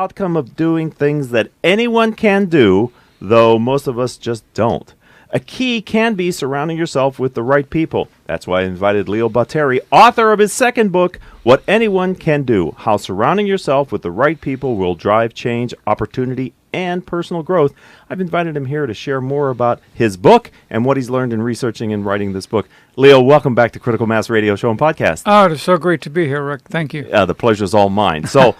outcome of doing things that anyone can do, though most of us just don't. A key can be surrounding yourself with the right people. That's why I invited Leo Bottary, author of his second book, What Anyone Can Do, How Surrounding Yourself with the Right People Will Drive Change, Opportunity, and Personal Growth. I've invited him here to share more about his book and what he's learned in researching and writing this book. Leo, welcome back to Critical Mass Radio Show and Podcast. Oh, it's so great to be here, Rick. Thank you. The pleasure's all mine. So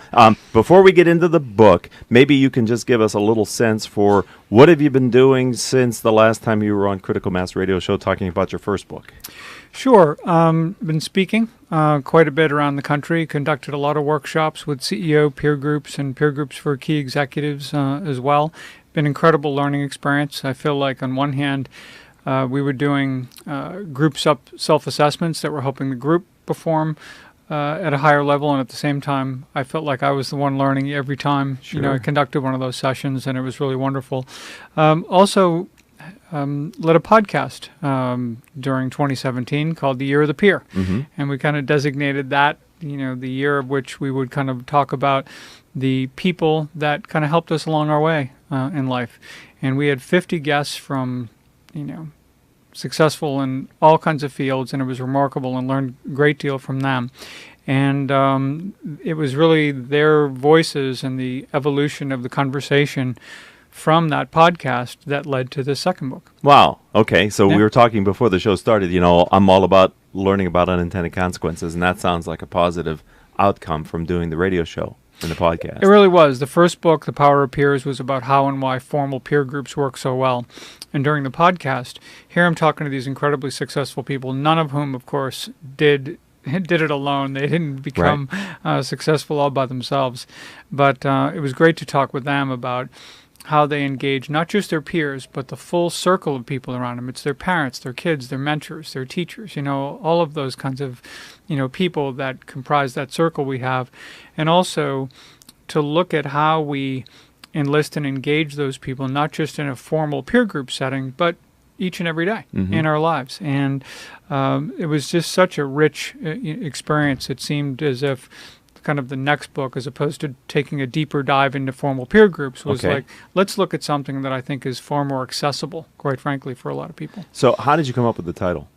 before we get into the book, maybe you can just give us a little sense for what have you been doing since the last time you were on Critical Mass Radio Show talking about your first book? Sure. Been speaking quite a bit around the country, conducted a lot of workshops with CEO peer groups and peer groups for key executives as well. Been incredible learning experience. I feel like on one hand, we were doing group self-assessments that were helping the group perform at a higher level, and at the same time, I felt like I was the one learning every time. Sure. I conducted one of those sessions, and it was really wonderful. Also, led a podcast during 2017 called The Year of the Peer. Mm-hmm. And we kind of designated that, the year of which we would kind of talk about the people that kind of helped us along our way in life. And we had 50 guests from, successful in all kinds of fields, and it was remarkable and learned a great deal from them. And it was really their voices and the evolution of the conversation from that podcast that led to the second book. Wow. Okay. So Yeah. we were talking before the show started, I'm all about learning about unintended consequences, and that sounds like a positive outcome from doing the radio show and the podcast. It really was. The first book, The Power of Peers, was about how and why formal peer groups work so well. And during the podcast, here I'm talking to these incredibly successful people, none of whom, of course, did it alone. They didn't become successful all by themselves. But it was great to talk with them about how they engage not just their peers, but the full circle of people around them. It's their parents, their kids, their mentors, their teachers, all of those kinds of, people that comprise that circle we have. And also to look at how we enlist and engage those people, not just in a formal peer group setting, but each and every day in our lives. And it was just such a rich experience. It seemed as if kind of the next book, as opposed to taking a deeper dive into formal peer groups, was like, let's look at something that I think is far more accessible, quite frankly, for a lot of people. So how did you come up with the title?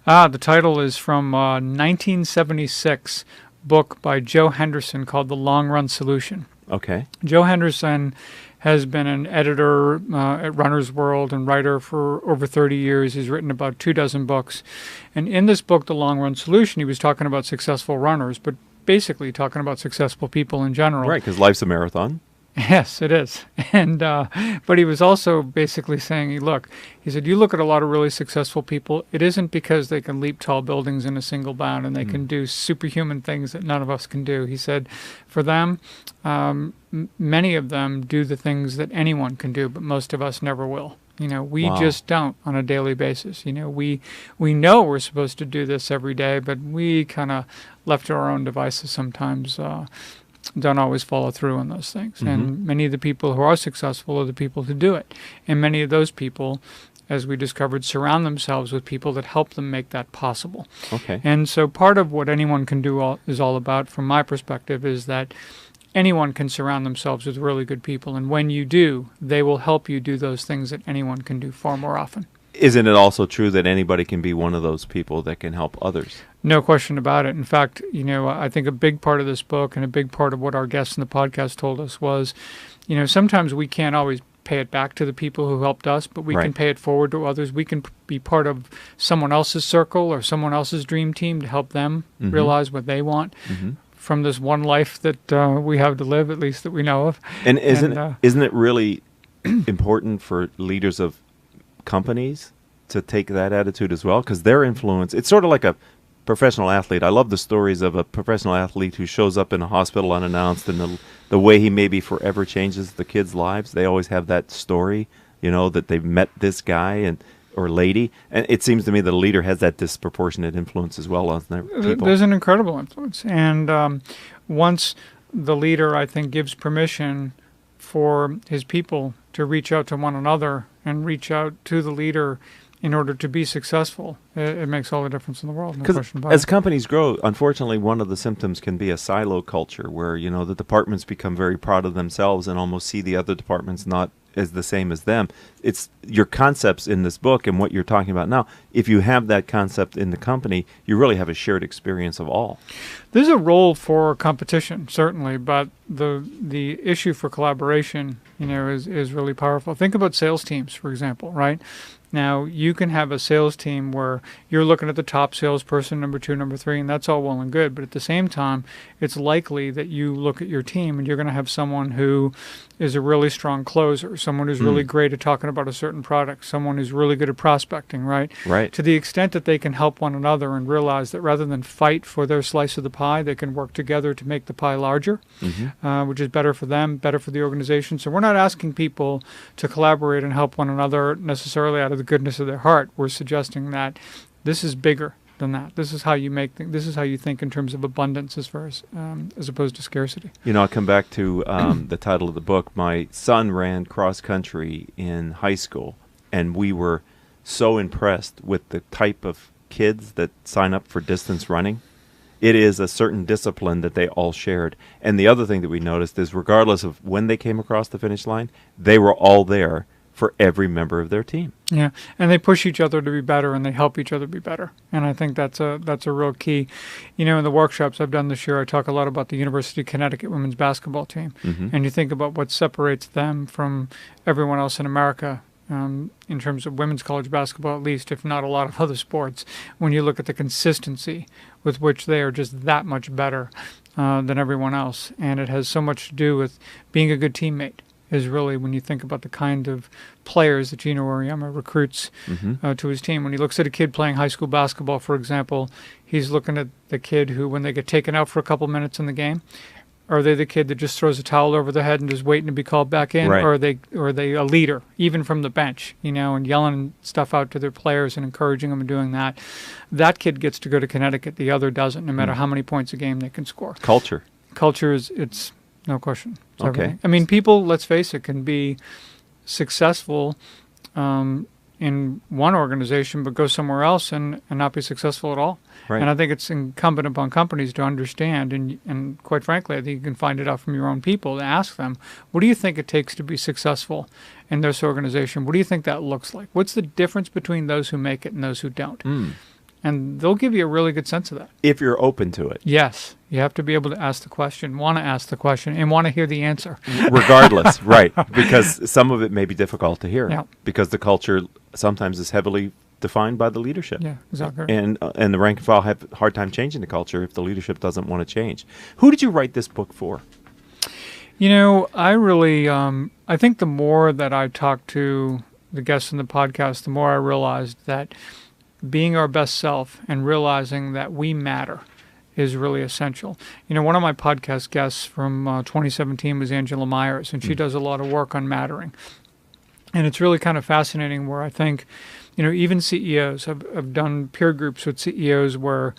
The title is from a 1976 book by Joe Henderson called The Long Run Solution. Okay. Joe Henderson has been an editor at Runner's World and writer for over 30 years. He's written about 24 books. And in this book, The Long Run Solution, he was talking about successful runners, but basically talking about successful people in general. Right, because life's a marathon. Yes, it is. And but he was also basically saying, look, he said, you look at a lot of really successful people, it isn't because they can leap tall buildings in a single bound and they can do superhuman things that none of us can do. He said, for them, many of them do the things that anyone can do, but most of us never will. We just don't on a daily basis. We know we're supposed to do this every day, but we kind of, left to our own devices sometimes, don't always follow through on those things. Mm-hmm. And many of the people who are successful are the people who do it. And many of those people, as we discovered, surround themselves with people that help them make that possible. Okay. And so part of what anyone can do is all about, from my perspective, is that anyone can surround themselves with really good people. And when you do, they will help you do those things that anyone can do far more often. Isn't it also true that anybody can be one of those people that can help others? No question about it. In fact, I think a big part of this book and a big part of what our guests in the podcast told us was, sometimes we can't always pay it back to the people who helped us, but we can pay it forward to others. We can be part of someone else's circle or someone else's dream team to help them realize what they want from this one life that we have to live, at least that we know of. And isn't it really important for leaders of companies to take that attitude as well? Because their influence, it's sort of like a professional athlete. I love the stories of a professional athlete who shows up in a hospital unannounced, and the way he maybe forever changes the kids' lives. They always have that story, that they've met this guy or lady. And it seems to me that a leader has that disproportionate influence as well on their people. There's an incredible influence. And once the leader, I think, gives permission for his people to reach out to one another and reach out to the leader in order to be successful, it makes all the difference in the world. No Because question about as it. companies grow, unfortunately, one of the symptoms can be a silo culture where, the departments become very proud of themselves and almost see the other departments not as the same as them. It's your concepts in this book and what you're talking about now. If you have that concept in the company, you really have a shared experience of all. There's a role for competition, certainly, but the issue for collaboration, is really powerful. Think about sales teams, for example, right? Now, you can have a sales team where you're looking at the top salesperson, number 2, number 3, and that's all well and good. But at the same time, it's likely that you look at your team and you're going to have someone who is a really strong closer, someone who's really great at talking about a certain product, someone who's really good at prospecting, right? Right. To the extent that they can help one another and realize that rather than fight for their slice of the pie, they can work together to make the pie larger, which is better for them, better for the organization. So we're not asking people to collaborate and help one another necessarily out of the goodness of their heart. We're suggesting that this is bigger than that. This is how you make things. This is how you think in terms of abundance, as opposed to scarcity. I'll come back to the title of the book. My son ran cross country in high school, and we were so impressed with the type of kids that sign up for distance running. It is a certain discipline that they all shared. And the other thing that we noticed is regardless of when they came across the finish line, they were all there for every member of their team. Yeah, and they push each other to be better, and they help each other be better. And I think that's a real key. In the workshops I've done this year, I talk a lot about the University of Connecticut women's basketball team. And you think about what separates them from everyone else in America, in terms of women's college basketball, at least, if not a lot of other sports, when you look at the consistency with which they are just that much better than everyone else. And it has so much to do with being a good teammate. Is really when you think about the kind of players that Gino Auriemma recruits to his team. When he looks at a kid playing high school basketball, for example, he's looking at the kid who, when they get taken out for a couple minutes in the game, are they the kid that just throws a towel over their head and is waiting to be called back in? Right. Or are they a leader, even from the bench, and yelling stuff out to their players and encouraging them and doing that? That kid gets to go to Connecticut. The other doesn't, no matter how many points a game they can score. Culture it's no question. It's okay. Everything. I mean, people, let's face it, can be successful in one organization but go somewhere else and not be successful at all. Right. And I think it's incumbent upon companies to understand, and quite frankly, I think you can find it out from your own people, to ask them, what do you think it takes to be successful in this organization? What do you think that looks like? What's the difference between those who make it and those who don't? And they'll give you a really good sense of that. If you're open to it. Yes. You have to be able to ask the question, want to ask the question, and want to hear the answer. Regardless, right. Because some of it may be difficult to hear. Yeah. Because the culture sometimes is heavily defined by the leadership. Yeah, exactly. And the rank and file have a hard time changing the culture if the leadership doesn't want to change. Who did you write this book for? I really, I think the more that I talk to the guests in the podcast, the more I realized that being our best self and realizing that we matter is really essential. One of my podcast guests from 2017 was Angela Myers, and she does a lot of work on mattering. And it's really kind of fascinating where I think, even CEOs have done peer groups with CEOs where,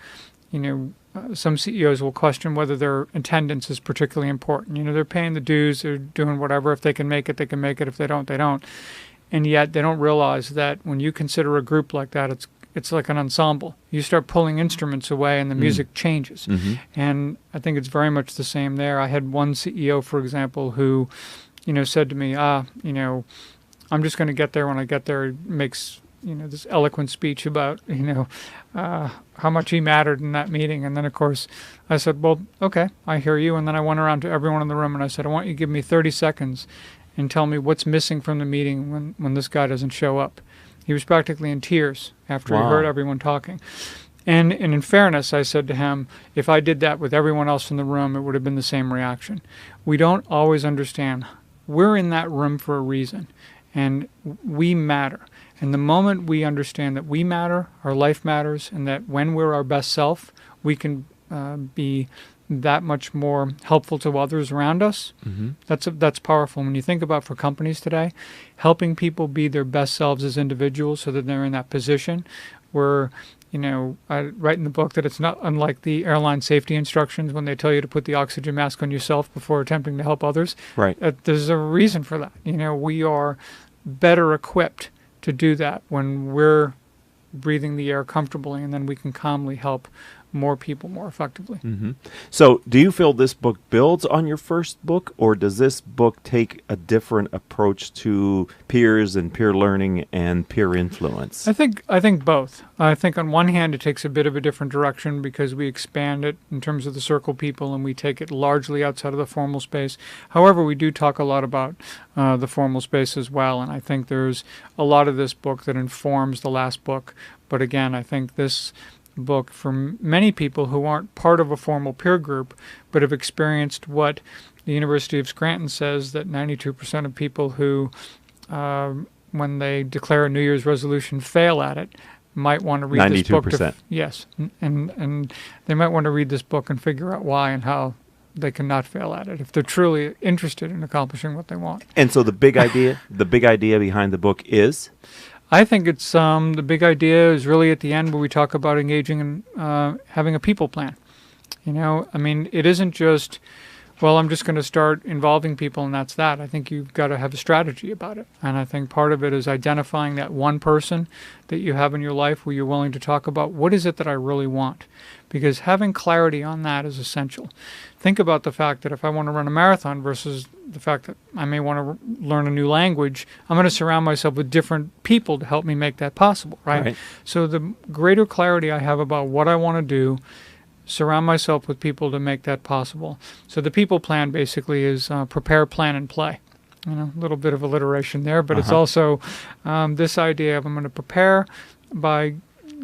some CEOs will question whether their attendance is particularly important. They're paying the dues, they're doing whatever. If they can make it, they can make it. If they don't, they don't. And yet they don't realize that when you consider a group like that, it's like an ensemble. You start pulling instruments away and the music changes. And I think it's very much the same there. I had one CEO, for example, who, said to me, I'm just going to get there. When I get there, he makes, this eloquent speech about, how much he mattered in that meeting. And then, of course, I said, well, okay, I hear you. And then I went around to everyone in the room and I said, I want you to give me 30 seconds and tell me what's missing from the meeting when this guy doesn't show up. He was practically in tears after he heard everyone talking. And in fairness, I said to him, if I did that with everyone else in the room, it would have been the same reaction. We don't always understand. We're in that room for a reason, and we matter. And the moment we understand that we matter, our life matters, and that when we're our best self, we can be that much more helpful to others around us. That's powerful. When you think about, for companies today, helping people be their best selves as individuals so that they're in that position where, I write in the book that it's not unlike the airline safety instructions when they tell you to put the oxygen mask on yourself before attempting to help others. Right. There's a reason for that. We are better equipped to do that when we're breathing the air comfortably, and then we can calmly help more people more effectively. Mm-hmm. So do you feel this book builds on your first book, or does this book take a different approach to peers and peer learning and peer influence? I think both. I think on one hand it takes a bit of a different direction because we expand it in terms of the circle people and we take it largely outside of the formal space. However, we do talk a lot about the formal space as well, and I think there's a lot of this book that informs the last book. But again, I think this book, for many people who aren't part of a formal peer group but have experienced what the University of Scranton says, that 92% of people who, when they declare a New Year's resolution, fail at it, might want to read this book. 92%. Yes, and they might want to read this book and figure out why and how they cannot fail at it if they're truly interested in accomplishing what they want. And so the big idea behind the book is? I think it's the big idea is really at the end where we talk about engaging and having a people plan. You know, I mean, it isn't just, well, I'm just going to start involving people and that's that. I think you've got to have a strategy about it. And I think part of it is identifying that one person that you have in your life where you're willing to talk about what is it that I really want. Because having clarity on that is essential. Think about the fact that if I want to run a marathon versus the fact that I may want to learn a new language, I'm going to surround myself with different people to help me make that possible, right? So the greater clarity I have about what I want to do, surround myself with people to make that possible. So the people plan basically is prepare, plan, and play. You know, a little bit of alliteration there, but it's also this idea of I'm going to prepare by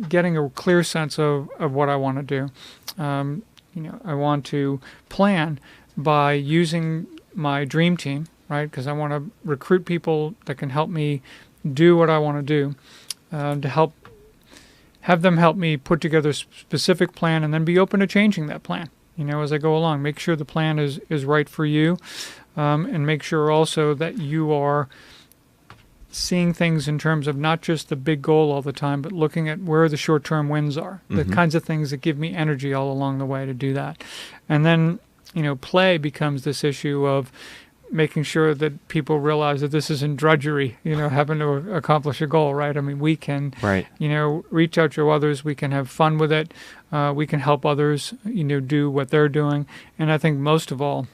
getting a clear sense of what I want to do. You know, I want to plan by using my dream team, right? Because I want to recruit people that can help me do what I want to do, to have them help me put together a specific plan and then be open to changing that plan, you know, as I go along. Make sure the plan is right for you, and make sure also that you are seeing things in terms of not just the big goal all the time, but looking at where the short-term wins are, the kinds of things that give me energy all along the way to do that. And then, you know, play becomes this issue of making sure that people realize that this isn't drudgery, you know, having to accomplish a goal, right? I mean, we can, you know, reach out to others. We can have fun with it. We can help others, you know, do what they're doing. And I think most of all,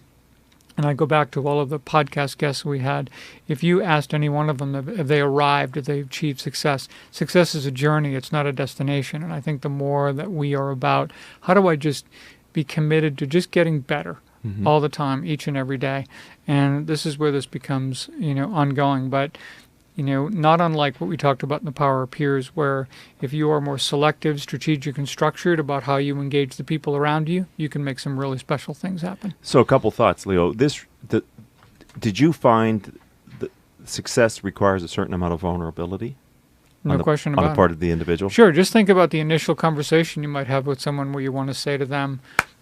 and I go back to all of the podcast guests we had, if you asked any one of them if they arrived, if they achieved success, success is a journey, it's not a destination. And I think the more that we are about, how do I just be committed to just getting better all the time, each and every day? And this is where this becomes, you know, ongoing. But, you know, not unlike what we talked about in The Power of Peers, where if you are more selective, strategic, and structured about how you engage the people around you, you can make some really special things happen. So a couple thoughts, Leo. Did you find that success requires a certain amount of vulnerability? No question about it. On the part of the individual? Sure. Just think about the initial conversation you might have with someone where you want to say to them,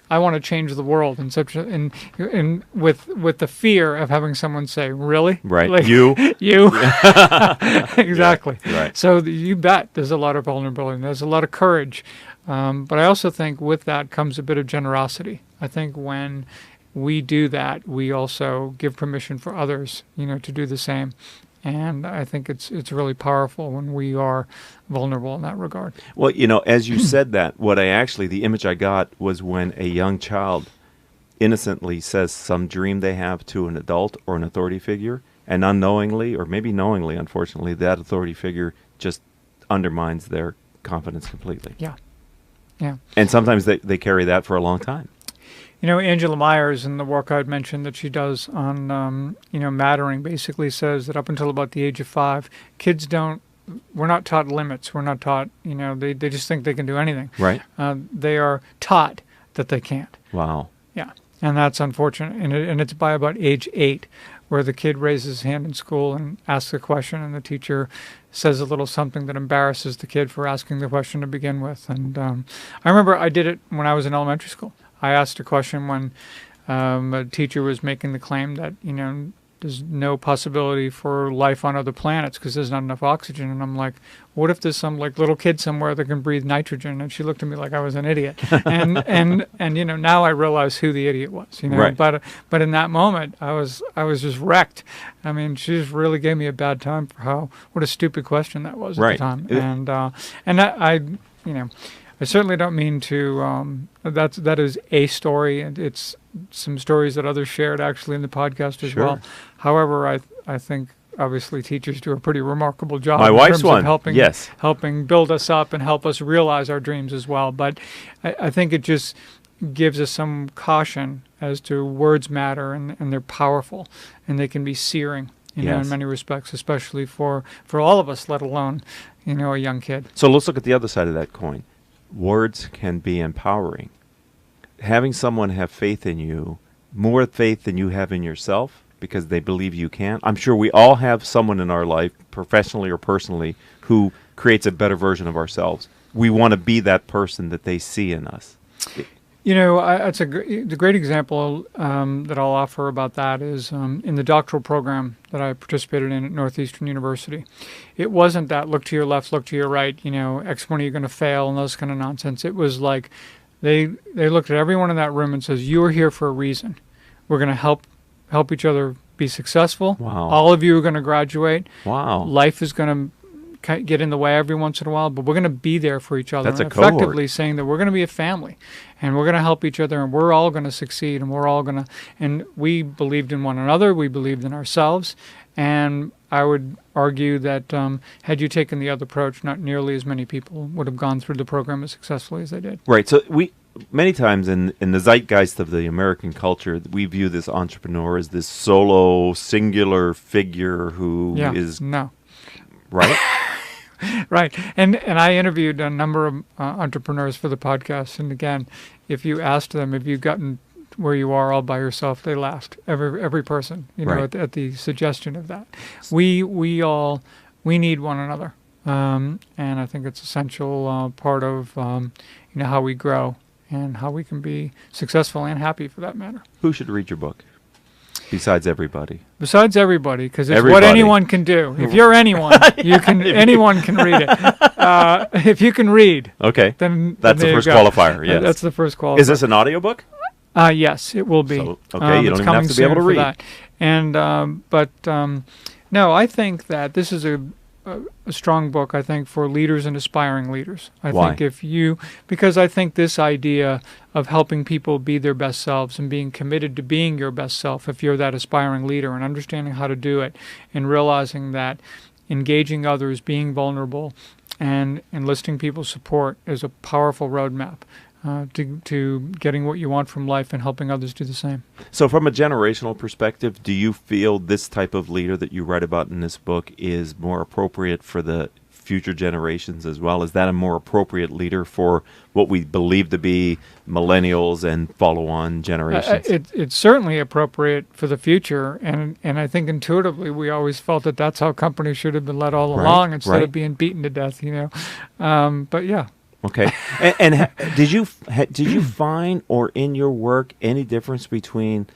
I want to change the world, and with the fear of having someone say, really? Right. Like, you? Exactly. Yeah, right. So you bet there's a lot of vulnerability. There's a lot of courage. But I also think with that comes a bit of generosity. I think when we do that, we also give permission for others, you know, to do the same. And I think it's really powerful when we are vulnerable in that regard. Well, you know, as you said that, the image I got was when a young child innocently says some dream they have to an adult or an authority figure, and unknowingly, or maybe knowingly, unfortunately, that authority figure just undermines their confidence completely. Yeah. And sometimes they carry that for a long time. You know, Angela Myers, in the work I'd mentioned that she does on, you know, mattering, basically says that up until about the age of 5, we're not taught limits. We're not taught, you know, they just think they can do anything. Right. They are taught that they can't. Wow. Yeah. And that's unfortunate. And it's by about age 8 where the kid raises his hand in school and asks a question, and the teacher says a little something that embarrasses the kid for asking the question to begin with. And I remember I did it when I was in elementary school. I asked a question when a teacher was making the claim that, you know, there's no possibility for life on other planets because there's not enough oxygen. And I'm like, what if there's some like little kid somewhere that can breathe nitrogen? And she looked at me like I was an idiot. And now I realize who the idiot was. Right. But in that moment, I was just wrecked. I mean, she just really gave me a bad time for what a stupid question that was at the time. And I certainly don't mean to. That is a story, and it's some stories that others shared actually in the podcast as well. However, I think obviously teachers do a pretty remarkable job. My wife's one. Helping build us up and help us realize our dreams as well. But I think it just gives us some caution as to words matter and they're powerful and they can be searing. In many respects, especially for all of us, let alone a young kid. So let's look at the other side of that coin. Words can be empowering. Having someone have faith in you, more faith than you have in yourself, because they believe you can. I'm sure we all have someone in our life, professionally or personally, who creates a better version of ourselves. We want to be that person that they see in us. That's the great example that I'll offer about that is in the doctoral program that I participated in at Northeastern University. It wasn't that look to your left, look to your right, X when are you going to fail and those kind of nonsense. It was like they looked at everyone in that room and says, you are here for a reason. We're going to help each other be successful. Wow. All of you are going to graduate. Wow. Life is going to get in the way every once in a while, but we're going to be there for each other. That's a effectively cohort. Saying that we're going to be a family and we're going to help each other and we're all going to succeed and we're all going to, and we believed in one another, we believed in ourselves. And I would argue that had you taken the other approach, not nearly as many people would have gone through the program as successfully as they did. Right. So many times in the zeitgeist of the American culture, we view this entrepreneur as this solo, singular figure who is... No. Right? Right. And I interviewed a number of entrepreneurs for the podcast. And again, if you asked them, have you gotten where you are all by yourself, they laughed. Every person, at the suggestion of that. We need one another. And I think it's essential part of, how we grow and how we can be successful and happy for that matter. Who should read your book? Besides everybody. Besides everybody, because it's what anyone can do. If you're anyone, anyone can read it. If you can read, then that's the first qualifier. Yes, that's the first qualifier. Is this an audiobook? Yes, it will be. So, you don't even have to be able to read. That. And no, I think that this is a strong book, I think, for leaders and aspiring leaders. Why? Because I think this idea of helping people be their best selves and being committed to being your best self, if you're that aspiring leader, and understanding how to do it, and realizing that engaging others, being vulnerable, and enlisting people's support is a powerful roadmap to getting what you want from life and helping others do the same. So from a generational perspective, do you feel this type of leader that you write about in this book is more appropriate for the future generations as well? Is that a more appropriate leader for what we believe to be millennials and follow-on generations? It's certainly appropriate for the future, and I think intuitively we always felt that that's how companies should have been led all along instead of being beaten to death, But yeah. Okay. And did you find, or in your work, any difference between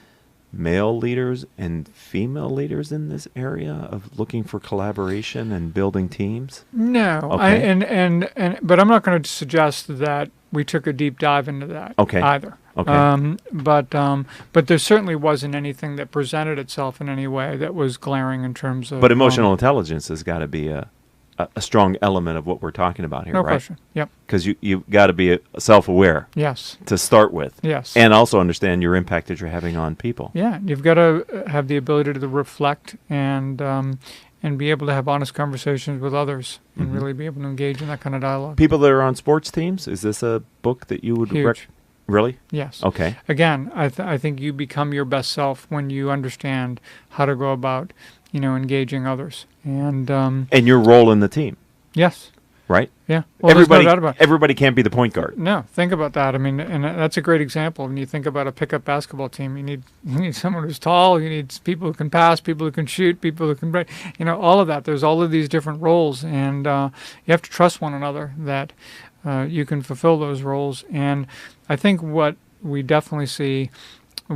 male leaders and female leaders in this area of looking for collaboration and building teams? No. Okay. But I'm not going to suggest that we took a deep dive into that either. Okay. But there certainly wasn't anything that presented itself in any way that was glaring in terms of... But emotional intelligence has got to be a strong element of what we're talking about here, no right? No question, yep. Because you've got to be self-aware to start with. Yes. And also understand your impact that you're having on people. Yeah, you've got to have the ability to reflect and be able to have honest conversations with others and really be able to engage in that kind of dialogue. People that are on sports teams, is this a book that you would Huge. Really? Yes. Okay. Again, I think you become your best self when you understand how to go about engaging others. And your role in the team. Yes. Right? Yeah. Well, everybody can't be the point guard. No, think about that. I mean, and that's a great example. When you think about a pickup basketball team, you need someone who's tall, you need people who can pass, people who can shoot, people who can break, all of that. There's all of these different roles, and you have to trust one another that you can fulfill those roles. And I think what we definitely see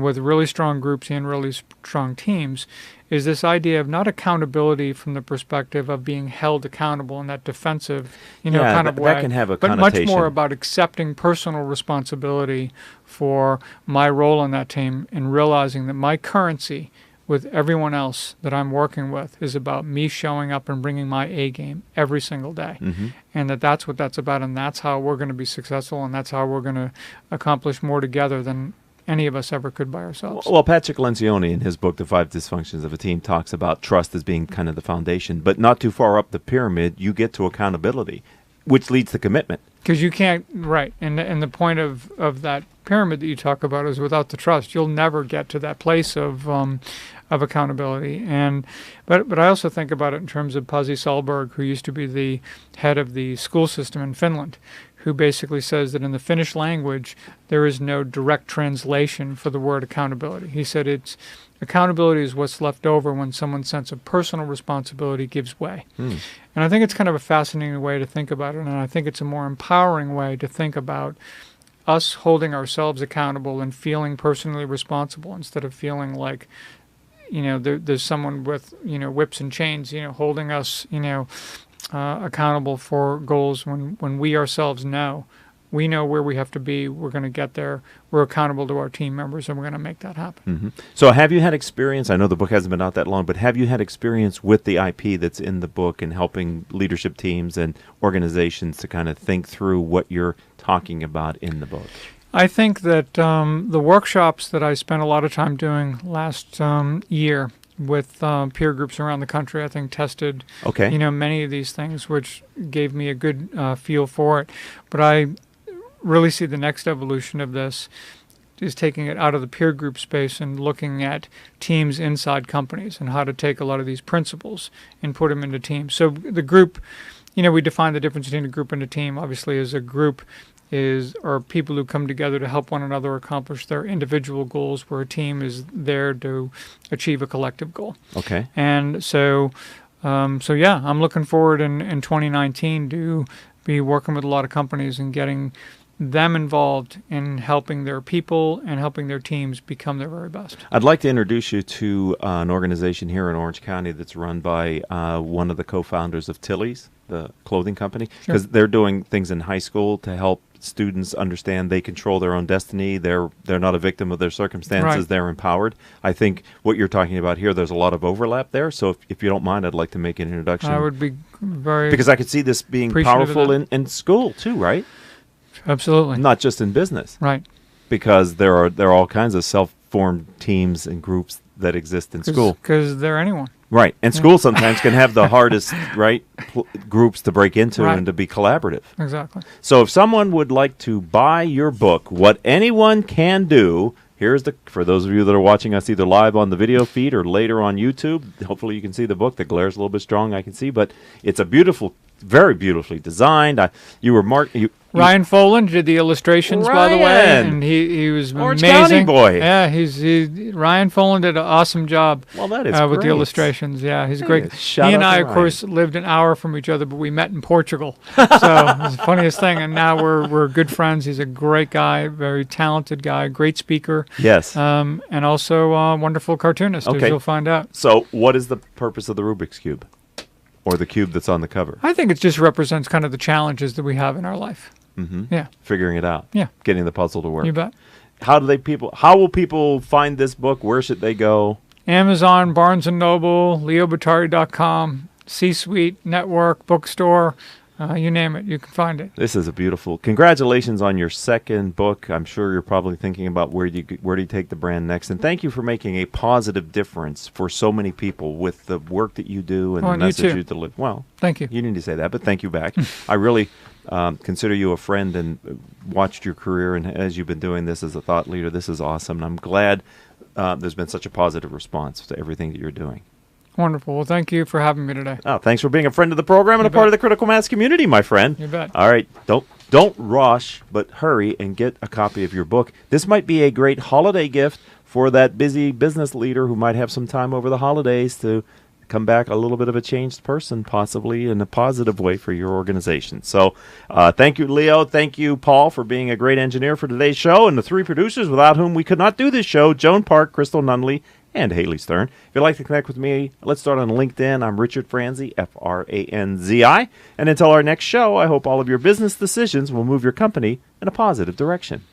with really strong groups and really strong teams is this idea of not accountability from the perspective of being held accountable in that defensive, kind of way. That can have a but connotation. much more about accepting personal responsibility for my role on that team and realizing that my currency with everyone else that I'm working with is about me showing up and bringing my A game every single day. Mm-hmm. And that's what that's about, and that's how we're going to be successful, and that's how we're going to accomplish more together than any of us ever could by ourselves. Well, Patrick Lencioni, in his book, The 5 Dysfunctions of a Team, talks about trust as being kind of the foundation. But not too far up the pyramid, you get to accountability, which leads to commitment. Because you can't, right. And the point of that pyramid that you talk about is without the trust, you'll never get to that place of accountability. But I also think about it in terms of Pasi Sahlberg, who used to be the head of the school system in Finland, who basically says that in the Finnish language, there is no direct translation for the word accountability. He said accountability is what's left over when someone's sense of personal responsibility gives way. And I think it's kind of a fascinating way to think about it, and I think it's a more empowering way to think about us holding ourselves accountable and feeling personally responsible instead of feeling like, there's someone with, whips and chains, holding us, accountable for goals when we ourselves know. We know where we have to be. We're going to get there. We're accountable to our team members, and we're going to make that happen. Mm-hmm. So have you had experience, I know the book hasn't been out that long, but have you had experience with the IP that's in the book and helping leadership teams and organizations to kind of think through what you're talking about in the book? I think that the workshops that I spent a lot of time doing last year with peer groups around the country, I think tested, many of these things, which gave me a good feel for it. But I really see the next evolution of this is taking it out of the peer group space and looking at teams inside companies and how to take a lot of these principles and put them into teams. So the group, we define the difference between a group and a team. Obviously, as a group are people who come together to help one another accomplish their individual goals, where a team is there to achieve a collective goal. Okay. And so I'm looking forward in 2019 to be working with a lot of companies and getting them involved in helping their people and helping their teams become their very best. I'd like to introduce you to an organization here in Orange County that's run by one of the co-founders of Tilly's, the clothing company, because they're doing things in high school to help students understand they control their own destiny. They're not a victim of their circumstances. Right. They're empowered. I think what you're talking about here, there's a lot of overlap there. So if you don't mind, I'd like to make an introduction. I would be very because I could see this being powerful in school too, right? Absolutely. Not just in business. Right. Because there are all kinds of self-formed teams and groups that exist in school. Because they're anyone. Right. And school sometimes can have the hardest, groups to break into and to be collaborative. Exactly. So if someone would like to buy your book, What Anyone Can Do, for those of you that are watching us either live on the video feed or later on YouTube, hopefully you can see the book. The glare's a little bit strong, I can see, but it's a very beautifully designed. Ryan Foland did the illustrations, by the way, and he was Orange amazing. County boy. Yeah, Ryan Foland did an awesome job. Well, that is with the great. illustrations. Yeah, he's great. He Shout and out I, to of course, lived an hour from each other, but we met in Portugal. So it was the funniest thing. And now we're good friends. He's a great guy, very talented guy, great speaker. Yes. And also a wonderful cartoonist, as you'll find out. So what is the purpose of the Rubik's Cube? Or the cube that's on the cover? I think it just represents kind of the challenges that we have in our life. Mm-hmm. Yeah. Figuring it out. Yeah. Getting the puzzle to work. You bet. How will people find this book? Where should they go? Amazon, Barnes & Noble, leobottary.com, C-Suite, Network, Bookstore, you name it, you can find it. This is a beautiful. Congratulations on your second book. I'm sure you're probably thinking about where do you take the brand next. And thank you for making a positive difference for so many people with the work that you do and the message you deliver. Well, thank you. You need to say that, but thank you back. I really consider you a friend and watched your career, and as you've been doing this as a thought leader, this is awesome. And I'm glad there's been such a positive response to everything that you're doing. Wonderful. Well, thank you for having me today. Oh, thanks for being a friend of the program and a part of the Critical Mass community, my friend. You bet. All right. Don't rush, but hurry and get a copy of your book. This might be a great holiday gift for that busy business leader who might have some time over the holidays to come back a little bit of a changed person, possibly in a positive way for your organization. So thank you, Leo. Thank you, Paul, for being a great engineer for today's show, and the three producers without whom we could not do this show, Joan Park, Crystal Nunley, and Haley Stern. If you'd like to connect with me, let's start on LinkedIn. I'm Richard Franzi, Franzi. And until our next show, I hope all of your business decisions will move your company in a positive direction.